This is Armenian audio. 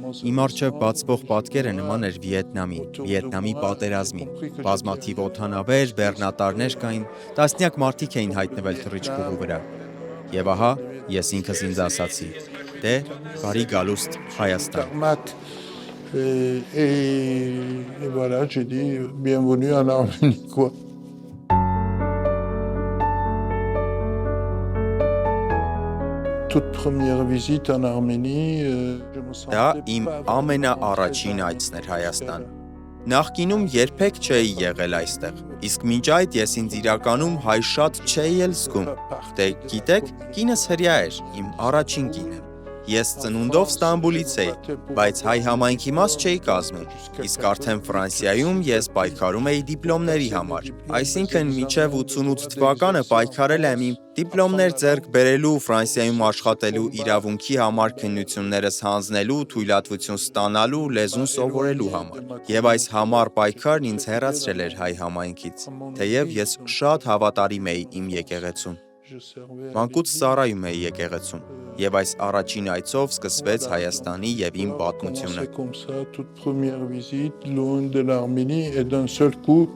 Իմ առջև բացվող պատկերը նման էր Վիետնամին, Վիետնամի պատերազմին, բազմաթիվ օդանավեր, բեռնատարներ կային, տասնյակ մարդիկ էին հայտնվել թռիչքուղու վրա։ Եվ ահա, ես ինքս ինձ ասացի. դե, բարի գալուստ Հայաստան։ Et voilà, j'ai dit bienvenue en Arménie, quoi. Toute première visite en Arménie, je me sentais Դա pas իմ vraiment ամենաառաջին très à այցն էր l'aise. Հայաստան։ Նախկինում երբեք չէի եղել այստեղ, իսկ մինչ այդ ես ինձ իրականում հայ շատ չէի էլ զգում։ Դե գիտեք, կինս հրեա էր, իմ առաջին կինը։ Ես ծնունդով Ստամբուլից էի, բայց հայ համայնքի մաս չէի կազմում, իսկ արդեն Ֆրանսիայում ես պայքարում էի դիպլոմների համար, այսինքն մինչև 88 թվականը պայքարել եմ իմ դիպլոմներ ձեռք բերելու, Ֆրանսիայում աշխատելու իրավունքի համար քննություններս հանձնելու, թույլատվություն ստանալու, լեզուն սովորելու համար։ Եվ այս համառ պայքարն ինձ հեռացրել էր հայ համայնքից, թեև ես շատ հավատարիմ էի իմ եկեղեցուն։ Մանկուց ծառայում էի եկեղեցում, եւ այս առաջին այցով սկսվեց Հայաստանի եւ իմ պատմությունը։ Comme ça, toute première visite, loin de l'Arménie, et d'un seul coup,